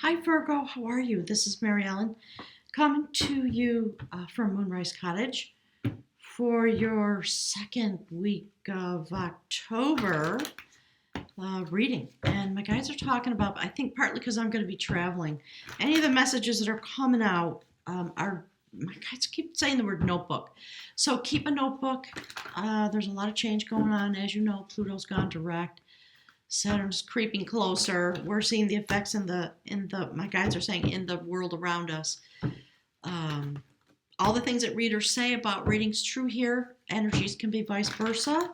Hi Virgo, how are you? This is Mary Ellen coming to you from Moonrise Cottage for your second week of October reading. And my guides are talking about, I think partly because I'm going to be traveling, any of the messages that are coming out are, my guides keep saying the word notebook. So keep a notebook. There's a lot of change going on. As you know, Pluto's gone direct. Saturn's creeping closer. We're seeing the effects in the my guides are saying in the world around us. All the things that readers say about readings true here. Energies can be vice versa.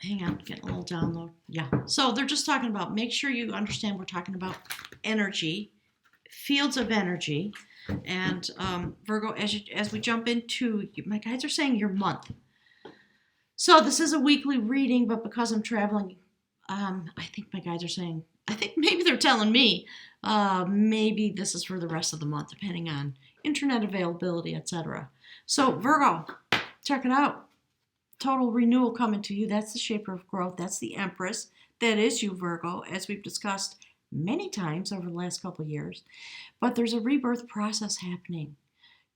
Hang on, getting a little download. Yeah. So they're just talking about, make sure you understand we're talking about energy, fields of energy. And Virgo, as we jump into, my guides are saying your month. So this is a weekly reading, but because I'm traveling, I think my guides are saying, I think maybe they're telling me, maybe this is for the rest of the month, depending on internet availability, etc. So Virgo, check it out. Total renewal coming to you. That's the shaper of growth. That's the Empress. That is you, Virgo, as we've discussed many times over the last couple of years. But there's a rebirth process happening.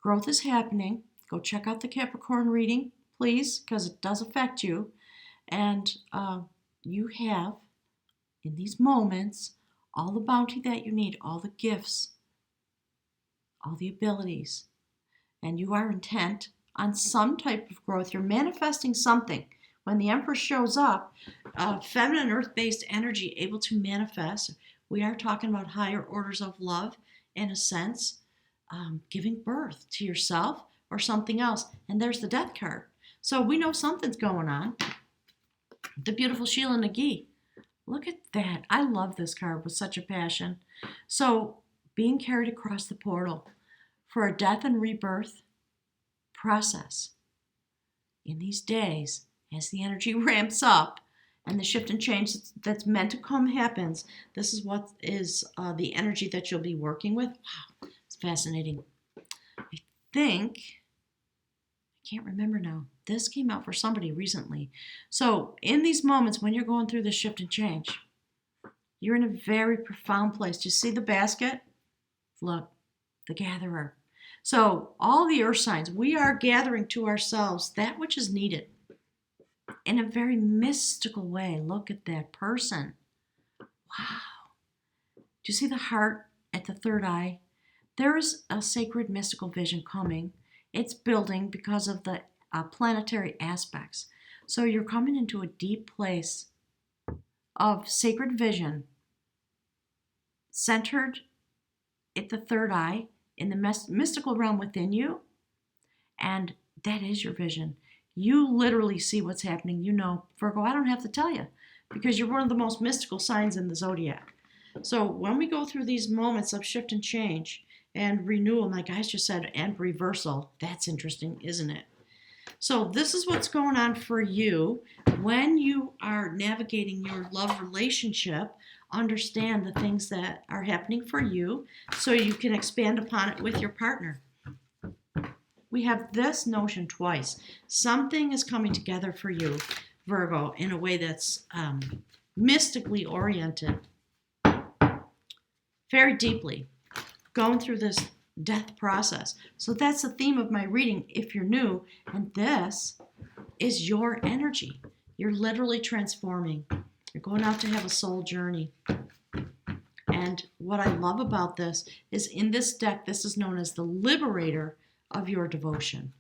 Growth is happening. Go check out the Capricorn reading, please, because it does affect you. And you have, in these moments, all the bounty that you need, all the gifts, all the abilities. And you are intent on some type of growth. You're manifesting something. When the Empress shows up, feminine earth-based energy able to manifest. We are talking about higher orders of love, in a sense, giving birth to yourself or something else. And there's the death card. So we know something's going on. The beautiful Sheila Nagi. Look at that. I love this card with such a passion. So being carried across the portal for a death and rebirth process in these days, as the energy ramps up and the shift and change that's meant to come happens, this is what is the energy that you'll be working with. Wow, it's fascinating. I think, I can't remember now. This came out for somebody recently. So in these moments when you're going through this shift and change, you're in a very profound place. Do you see the basket? Look, the gatherer. So all the earth signs, we are gathering to ourselves that which is needed in a very mystical way. Look at that person. Wow. Do you see the heart at the third eye? There is a sacred mystical vision coming. It's building because of the planetary aspects. So you're coming into a deep place of sacred vision centered at the third eye in the mystical realm within you, and that is your vision. You literally see what's happening. You know, Virgo, I don't have to tell you because you're one of the most mystical signs in the zodiac. So when we go through these moments of shift and change and renewal, my guys just said, and reversal, that's interesting, isn't it? So this is what's going on for you when you are navigating your love relationship. Understand the things that are happening for you so you can expand upon it with your partner. We have this notion twice. Something is coming together for you, Virgo, in a way that's mystically oriented, very deeply, going through this death process. So that's the theme of my reading if you're new, and this is your energy. You're literally transforming. You're going out to have a soul journey. And what I love about this is in this deck, this is known as the liberator of your devotion.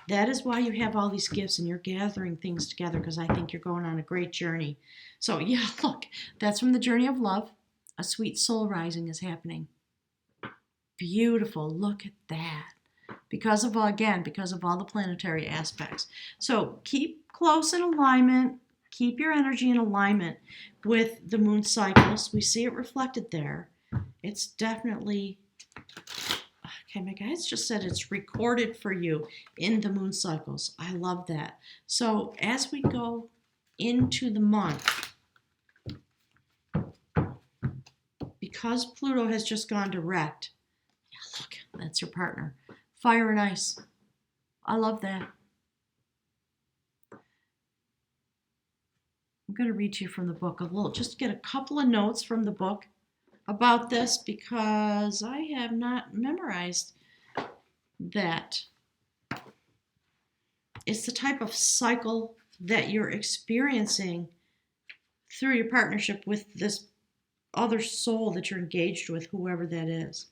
That is why you have all these gifts and you're gathering things together, because I think you're going on a great journey. So yeah, look, that's from the journey of love. A sweet soul rising is happening. Beautiful. Look at that. Because of all the planetary aspects. So keep close in alignment. Keep your energy in alignment with the moon cycles. We see it reflected there. It's definitely, okay, my guys just said it's recorded for you in the moon cycles. I love that. So as we go into the month, because Pluto has just gone direct, yeah, look, that's your partner. Fire and ice. I love that. I'm going to read to you from the book a little, just to get a couple of notes from the book about this because I have not memorized that. It's the type of cycle that you're experiencing through your partnership with this other soul that you're engaged with, whoever that is.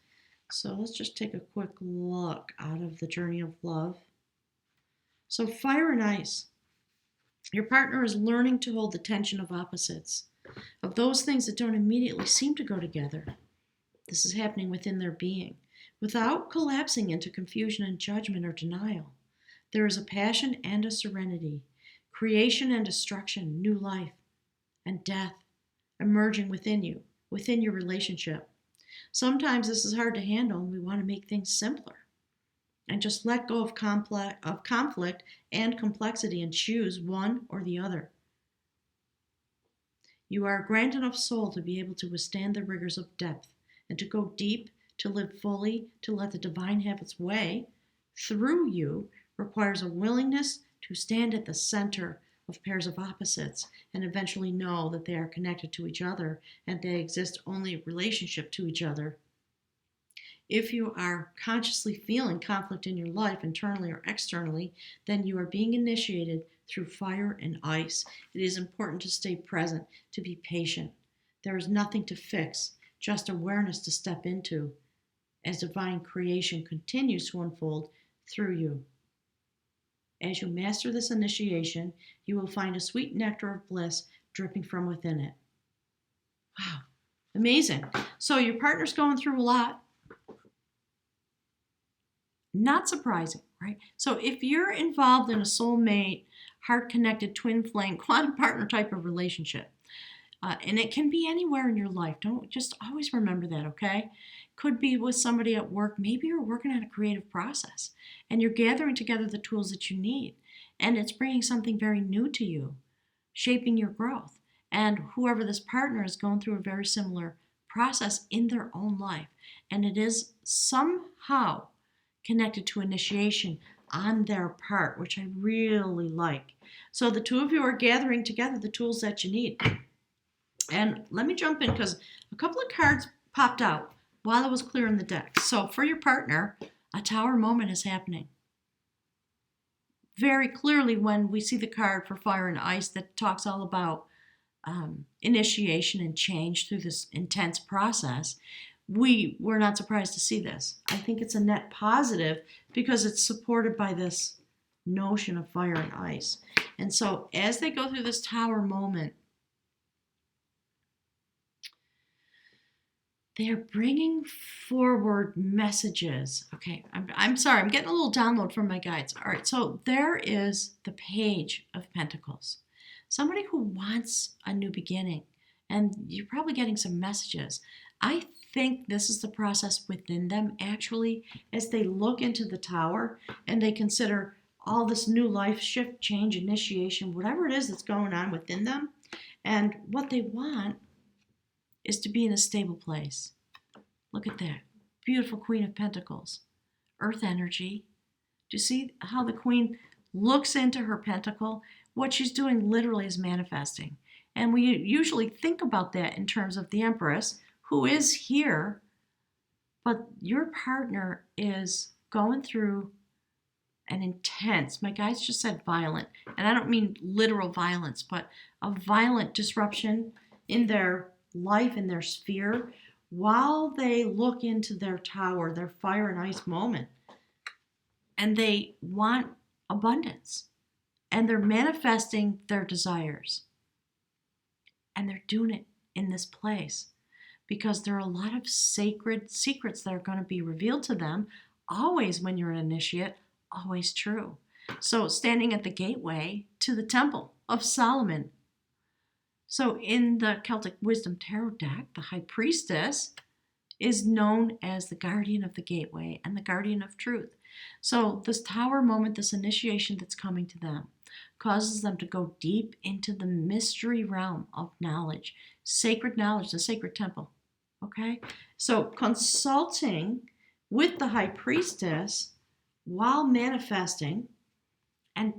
So let's just take a quick look out of the journey of love. So fire and ice. Your partner is learning to hold the tension of opposites, of those things that don't immediately seem to go together. This is happening within their being, without collapsing into confusion and judgment or denial. There is a passion and a serenity, creation and destruction, new life and death emerging within you, within your relationship. Sometimes this is hard to handle and we want to make things simpler and just let go of conflict and complexity and choose one or the other. You are a grand enough soul to be able to withstand the rigors of depth and to go deep, to live fully, to let the divine have its way through you requires a willingness to stand at the center of pairs of opposites and eventually know that they are connected to each other and they exist only in relationship to each other. If you are consciously feeling conflict in your life, internally or externally, then you are being initiated through fire and ice. It is important to stay present, to be patient. There is nothing to fix, just awareness to step into as divine creation continues to unfold through you. As you master this initiation, you will find a sweet nectar of bliss dripping from within it. Wow, amazing. So your partner's going through a lot. Not surprising, right? So if you're involved in a soulmate, heart-connected, twin flame, quantum partner type of relationship, and it can be anywhere in your life. Don't just always remember that, okay? Could be with somebody at work. Maybe you're working on a creative process and you're gathering together the tools that you need. And it's bringing something very new to you, shaping your growth. And whoever this partner is going through a very similar process in their own life. And it is somehow connected to initiation on their part, which I really like. So the two of you are gathering together the tools that you need. And let me jump in because a couple of cards popped out while I was clearing the deck. So for your partner, a tower moment is happening. Very clearly when we see the card for fire and ice that talks all about initiation and change through this intense process, we're not surprised to see this. I think it's a net positive because it's supported by this notion of fire and ice. And so as they go through this tower moment, they're bringing forward messages. Okay, I'm sorry, I'm getting a little download from my guides. All right, so there is the Page of Pentacles. Somebody who wants a new beginning, and you're probably getting some messages. I think this is the process within them, actually, as they look into the tower and they consider all this new life shift, change, initiation, whatever it is that's going on within them. And what they want is to be in a stable place. Look at that. Beautiful Queen of Pentacles. Earth energy. Do you see how the Queen looks into her pentacle? What she's doing literally is manifesting. And we usually think about that in terms of the Empress, who is here, but your partner is going through an intense, my guides just said violent, and I don't mean literal violence, but a violent disruption in their life, in their sphere, while they look into their tower, their fire and ice moment. And they want abundance. And they're manifesting their desires. And they're doing it in this place because there are a lot of sacred secrets that are going to be revealed to them, always when you're an initiate, always true. So standing at the gateway to the Temple of Solomon. So in the Celtic Wisdom Tarot deck, the High Priestess is known as the guardian of the gateway and the guardian of truth. So this tower moment, this initiation that's coming to them, causes them to go deep into the mystery realm of knowledge, sacred knowledge, the sacred temple. Okay? So consulting with the High Priestess while manifesting and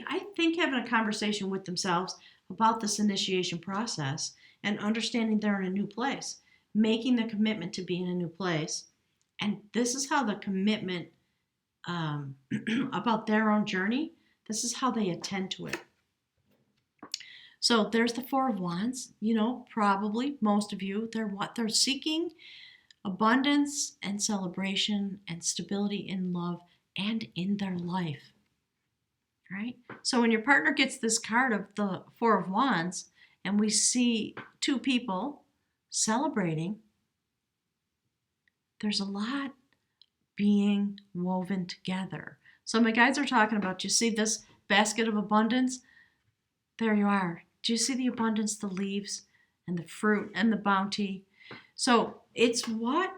I think having a conversation with themselves about this initiation process and understanding they're in a new place, making the commitment to be in a new place. And this is how the commitment about their own journey, this is how they attend to it. So there's the Four of Wands. Probably most of you, they're seeking abundance and celebration and stability in love and in their life. Right? So when your partner gets this card of the Four of Wands and we see two people celebrating, there's a lot being woven together. So my guides are talking about, you see this basket of abundance? There you are. Do you see the abundance, the leaves and the fruit and the bounty? So it's what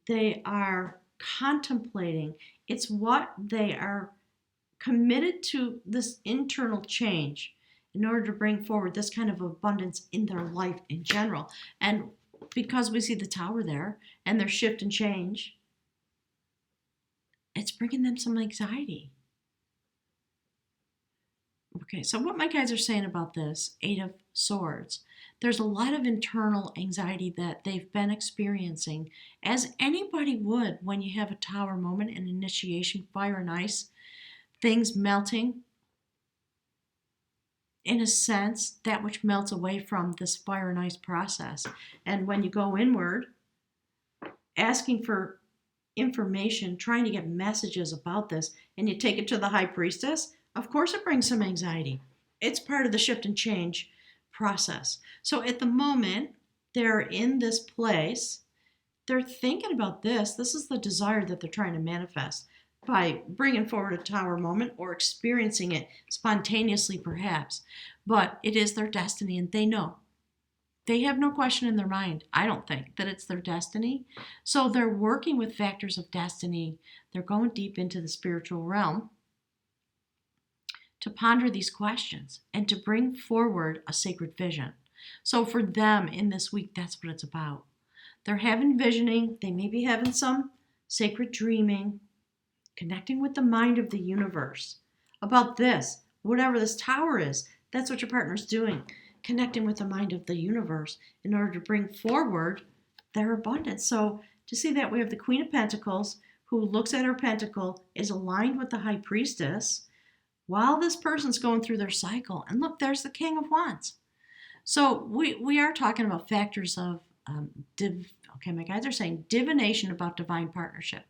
they are contemplating. It's what they are committed to, this internal change in order to bring forward this kind of abundance in their life in general. And because we see the Tower there and their shift and change, it's bringing them some anxiety. Okay, so what my guides are saying about this, Eight of Swords, there's a lot of internal anxiety that they've been experiencing, as anybody would when you have a Tower moment, an initiation, fire and ice, things melting. In a sense, that which melts away from this fire and ice process. And when you go inward, asking for information, trying to get messages about this, and you take it to the High Priestess, of course it brings some anxiety. It's part of the shift and change process. So at the moment, they're in this place, they're thinking about this. This is the desire that they're trying to manifest by bringing forward a Tower moment or experiencing it spontaneously perhaps. But it is their destiny, and they know. They have no question in their mind, I don't think, that it's their destiny. So they're working with factors of destiny. They're going deep into the spiritual realm to ponder these questions and to bring forward a sacred vision. So for them in this week, that's what it's about. They're having visioning. They may be having some sacred dreaming, connecting with the mind of the universe about this, whatever this Tower is. That's what your partner's doing, connecting with the mind of the universe in order to bring forward their abundance. So to see that, we have the Queen of Pentacles, who looks at her pentacle, is aligned with the High Priestess while this person's going through their cycle. And look, there's the King of Wands. So we are talking about factors of, my guides are saying divination about divine partnership.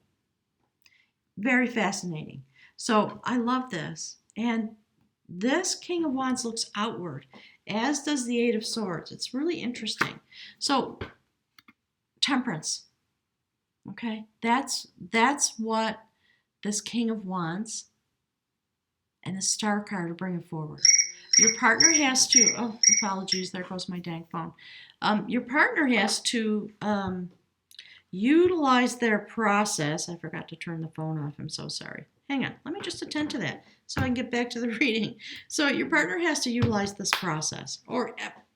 Very fascinating. So I love this. And this King of Wands looks outward, as does the Eight of Swords. It's really interesting. So Temperance. Okay, that's what this King of Wands and the Star card are bringing forward. Your partner has to, apologies, there goes my dang phone. Your partner has to utilize their process. I forgot to turn the phone off. I'm so sorry. Hang on. Let me just attend to that so I can get back to the reading. So your partner has to utilize this process.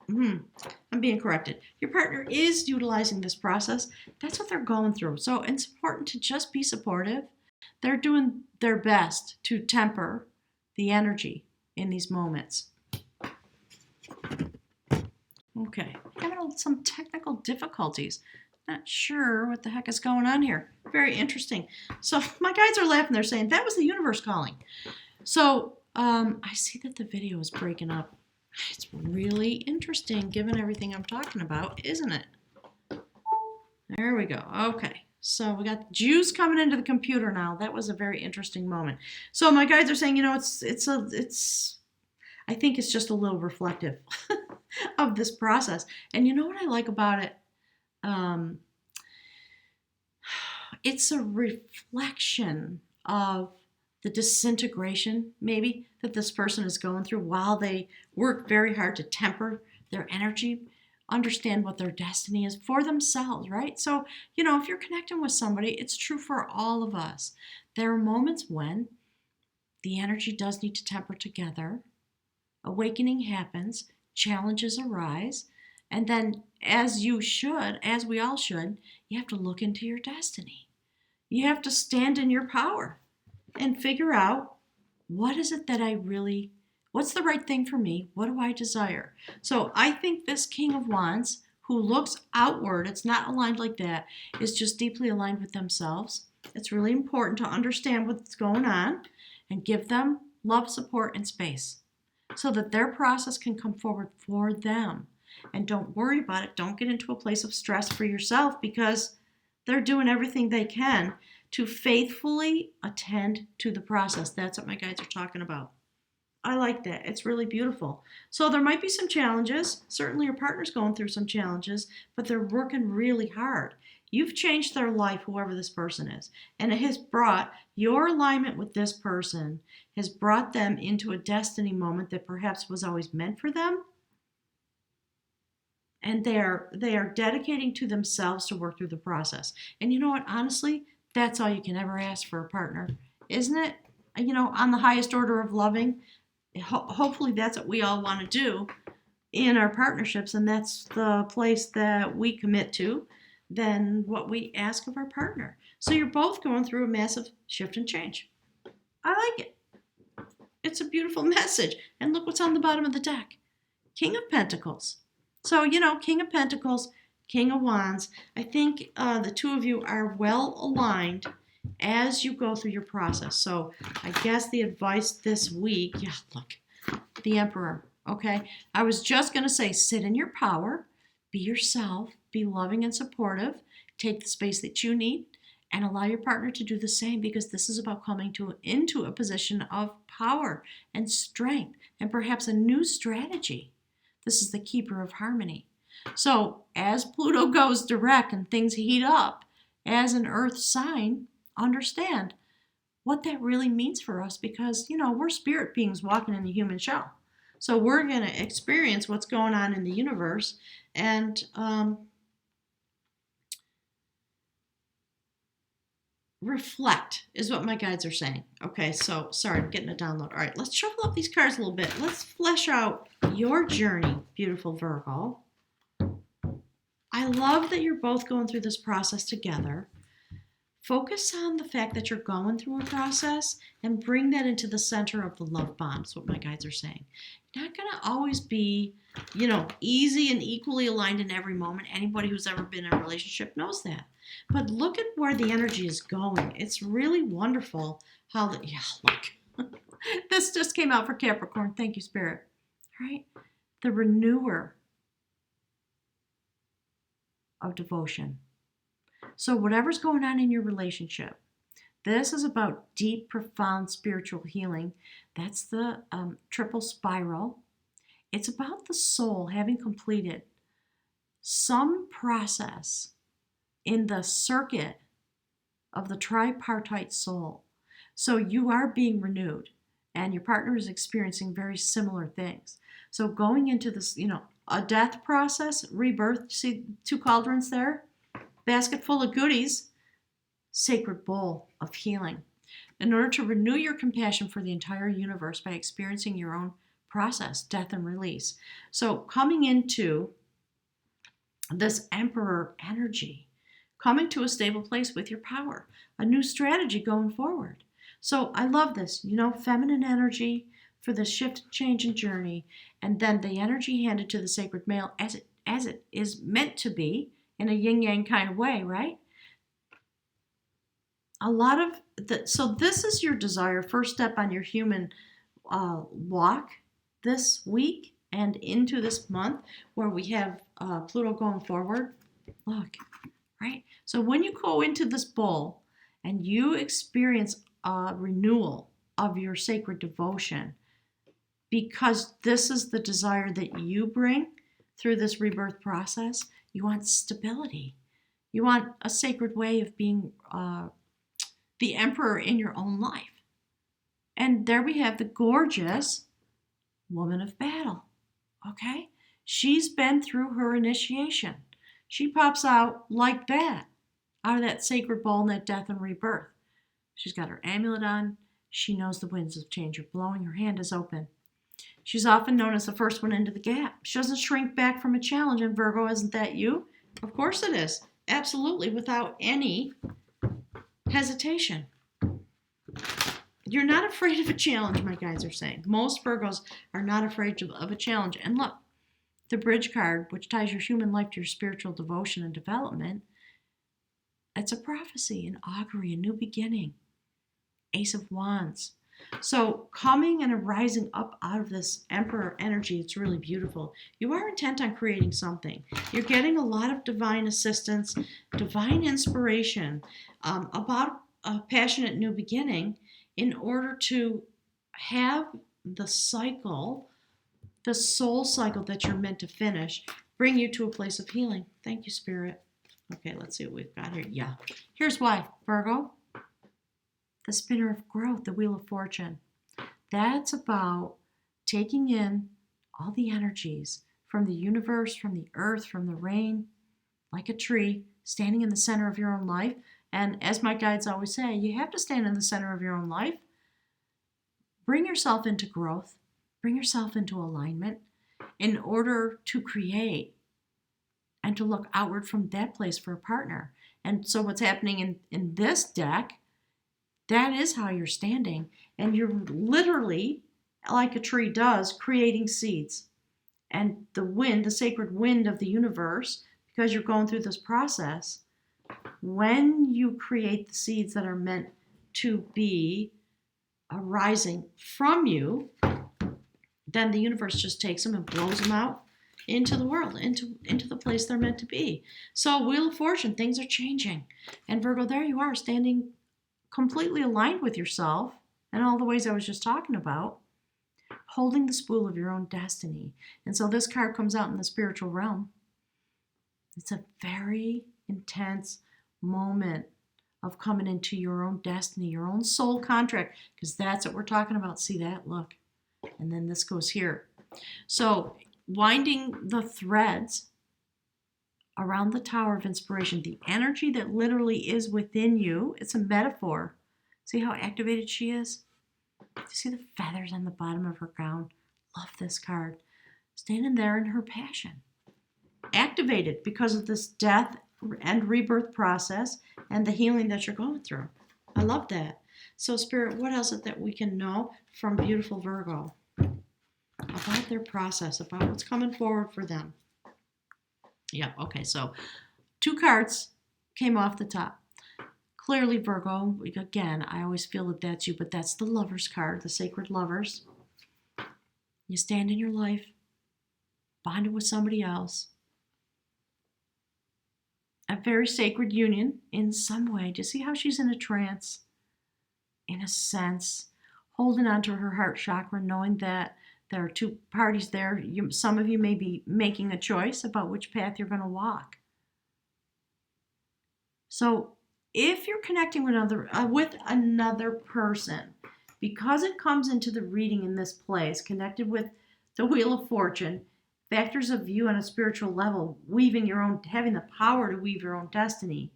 I'm being corrected. Your partner is utilizing this process. That's what they're going through. So it's important to just be supportive. They're doing their best to temper the energy in these moments. Okay, having some technical difficulties. Not sure what the heck is going on here. Very interesting. So my guides are laughing. They're saying that was the universe calling. So I see that the video is breaking up. It's really interesting given everything I'm talking about, isn't it? There we go. Okay. So we got Jews coming into the computer now. That was a very interesting moment. So my guides are saying, I think it's just a little reflective of this process. And you know what I like about it? It's a reflection of the disintegration, maybe, that this person is going through while they work very hard to temper their energy, understand what their destiny is for themselves, right? So, if you're connecting with somebody, it's true for all of us. There are moments when the energy does need to temper together. Awakening happens, challenges arise, and then as we all should, you have to look into your destiny. You have to stand in your power and figure out, what is it that I really What's the right thing for me? What do I desire? So I think this King of Wands, who looks outward, it's not aligned like that, is just deeply aligned with themselves. It's really important to understand what's going on and give them love, support, and space so that their process can come forward for them. And don't worry about it. Don't get into a place of stress for yourself because they're doing everything they can to faithfully attend to the process. That's what my guides are talking about. I like that. It's really beautiful. So there might be some challenges. Certainly your partner's going through some challenges, but they're working really hard. You've changed their life, whoever this person is. And it has brought your alignment with this person, has brought them into a destiny moment that perhaps was always meant for them. And they are dedicating to themselves to work through the process. And you know what? Honestly, that's all you can ever ask for a partner, isn't it? On the highest order of loving, hopefully that's what we all want to do in our partnerships, and that's the place that we commit to, then what we ask of our partner. So you're both going through a massive shift and change. I like it. It's a beautiful message. And look what's on the bottom of the deck. King of Pentacles. So, King of Pentacles, King of Wands. I think the two of you are well aligned as you go through your process. So I guess the advice this week, look, the Emperor, okay? I was just going to say, sit in your power, be yourself, be loving and supportive, take the space that you need, and allow your partner to do the same, because this is about coming into a position of power and strength and perhaps a new strategy. This is the keeper of harmony. So as Pluto goes direct and things heat up, as an earth sign, understand what that really means for us, because we're spirit beings walking in the human shell. So we're going to experience what's going on in the universe, and reflect is what my guides are saying. Okay, so sorry, I'm getting a download. All right, let's shuffle up these cards a little bit. Let's flesh out your journey, beautiful Virgo. I love that you're both going through this process together. Focus on the fact that you're going through a process and bring that into the center of the love bond, is what my guides are saying. You're not going to always be, easy and equally aligned in every moment. Anybody who's ever been in a relationship knows that. But look at where the energy is going. It's really wonderful how look. This just came out for Capricorn. Thank you, Spirit. Right? The renewer of devotion. So whatever's going on in your relationship, this is about deep, profound spiritual healing. That's the triple spiral. It's about the soul having completed some process in the circuit of the tripartite soul. So you are being renewed, and your partner is experiencing very similar things. So going into this, a death process, rebirth, see 2 cauldrons there? Basket full of goodies, sacred bowl of healing. In order to renew your compassion for the entire universe by experiencing your own process, death and release. So coming into this Emperor energy, coming to a stable place with your power, a new strategy going forward. So I love this, feminine energy for the shift, change, and journey, and then the energy handed to the sacred male as it is meant to be, in a yin-yang kind of way, right? So this is your desire, first step on your human walk this week and into this month, where we have Pluto going forward. Look, right? So when you go into this bowl and you experience a renewal of your sacred devotion, because this is the desire that you bring through this rebirth process, you want stability. You want a sacred way of being the emperor in your own life. And there we have the gorgeous woman of battle. Okay? She's been through her initiation. She pops out like that, out of that sacred bowl and that death and rebirth. She's got her amulet on. She knows the winds of change are blowing. Her hand is open. She's often known as the first one into the gap. She doesn't shrink back from a challenge. And Virgo, isn't that you? Of course it is. Absolutely, without any hesitation. you're not afraid of a challenge, my guides are saying. Most Virgos are not afraid of a challenge. And look, the bridge card, which ties your human life to your spiritual devotion and development, it's a prophecy, an augury, a new beginning. Ace of Wands. So coming and arising up out of this Emperor energy, it's really beautiful. You are intent on creating something. You're getting a lot of divine assistance, divine inspiration about a passionate new beginning in order to have the cycle, the soul cycle that you're meant to finish, bring you to a place of healing. Thank you, Spirit. Okay, let's see what we've got here. Yeah. Here's why, Virgo. The spinner of growth, the wheel of fortune. That's about taking in all the energies from the universe, from the earth, from the rain, like a tree, standing in the center of your own life. And as my guides always say, you have to stand in the center of your own life. Bring yourself into growth. Bring yourself into alignment in order to create and to look outward from that place for a partner. And so what's happening in this deck, that is how you're standing. And you're literally, like a tree does, creating seeds. And the wind, the sacred wind of the universe, because you're going through this process, when you create the seeds that are meant to be arising from you, then the universe just takes them and blows them out into the world, into the place they're meant to be. So Wheel of Fortune, things are changing. And Virgo, there you are, standing completely aligned with yourself and all the ways I was just talking about, holding the spool of your own destiny. And so this card comes out in the spiritual realm. It's a very intense moment of coming into your own destiny, your own soul contract, because that's what we're talking about. See that? Look. And then this goes here. So winding the threads around the Tower of Inspiration, the energy that literally is within you. It's a metaphor. See how activated she is? Do you see the feathers on the bottom of her gown? Love this card. Standing there in her passion. Activated because of this death and rebirth process and the healing that you're going through. I love that. So Spirit, what else is it that we can know from beautiful Virgo about their process, about what's coming forward for them? Yeah, okay, so 2 cards came off the top. Clearly, Virgo, again, I always feel that that's you, but that's the Lovers card, the Sacred Lovers. You stand in your life, bonded with somebody else. A very sacred union in some way. Do you see how she's in a trance? In a sense, holding on to her heart chakra, knowing that there are 2 parties there. Some of you may be making a choice about which path you're going to walk. So if you're connecting with another person, because it comes into the reading in this place, connected with the Wheel of Fortune, factors of you on a spiritual level, having the power to weave your own destiny.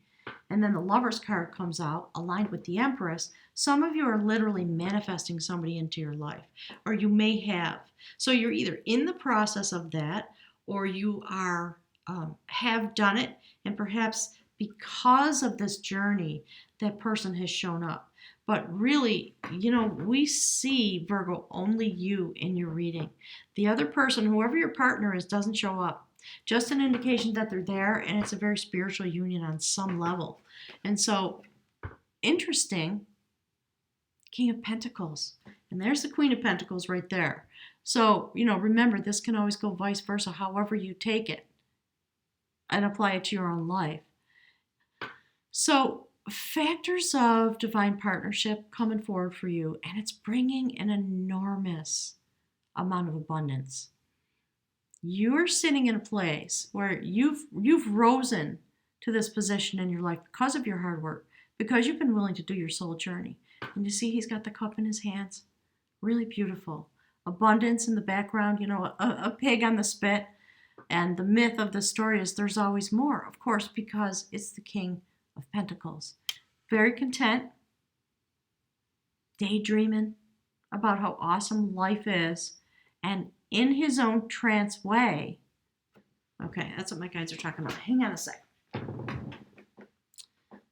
And then the Lover's card comes out, aligned with the Empress. Some of you are literally manifesting somebody into your life, or you may have. So you're either in the process of that, or you are have done it, and perhaps because of this journey, that person has shown up. But really, we see, Virgo, only you in your reading. The other person, whoever your partner is, doesn't show up. Just an indication that they're there, and it's a very spiritual union on some level. And so, interesting, King of Pentacles. And there's the Queen of Pentacles right there. So, remember, this can always go vice versa, however you take it and apply it to your own life. So, factors of divine partnership coming forward for you, and it's bringing an enormous amount of abundance. You're sitting in a place where you've risen to this position in your life because of your hard work, because you've been willing to do your soul journey. And you see he's got the cup in his hands. Really beautiful. Abundance in the background, a pig on the spit. And the myth of the story is there's always more, of course, because it's the King of Pentacles. Very content, daydreaming about how awesome life is, and in his own trance way. Okay, that's what my guides are talking about. Hang on a sec.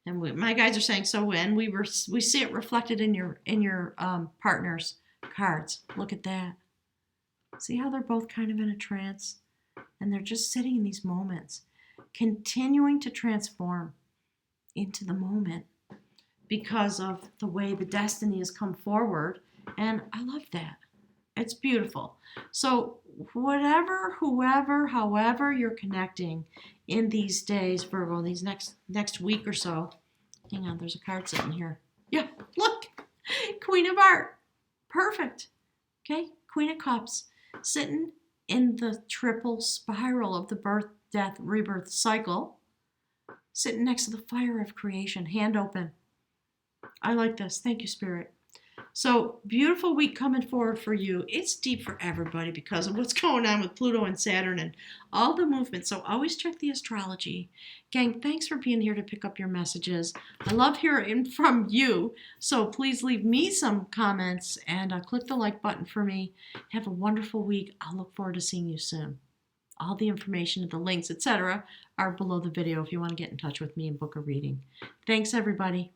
And my guys are saying so when we see it reflected in your partner's cards. Look at that. See how they're both kind of in a trance, and they're just sitting in these moments, continuing to transform into the moment because of the way the destiny has come forward. And I love that. It's beautiful. So whatever, whoever, however you're connecting in these days, Virgo, these next week or so. Hang on, there's a card sitting here. Yeah, look. Queen of Art. Perfect. Okay, Queen of Cups. Sitting in the triple spiral of the birth, death, rebirth cycle. Sitting next to the fire of creation, hand open. I like this. Thank you, Spirit. So, beautiful week coming forward for you. It's deep for everybody because of what's going on with Pluto and Saturn and all the movement. So, always check the astrology. Gang, thanks for being here to pick up your messages. I love hearing from you. So, please leave me some comments and click the like button for me. Have a wonderful week. I'll look forward to seeing you soon. All the information, the links, etc., are below the video if you want to get in touch with me and book a reading. Thanks, everybody.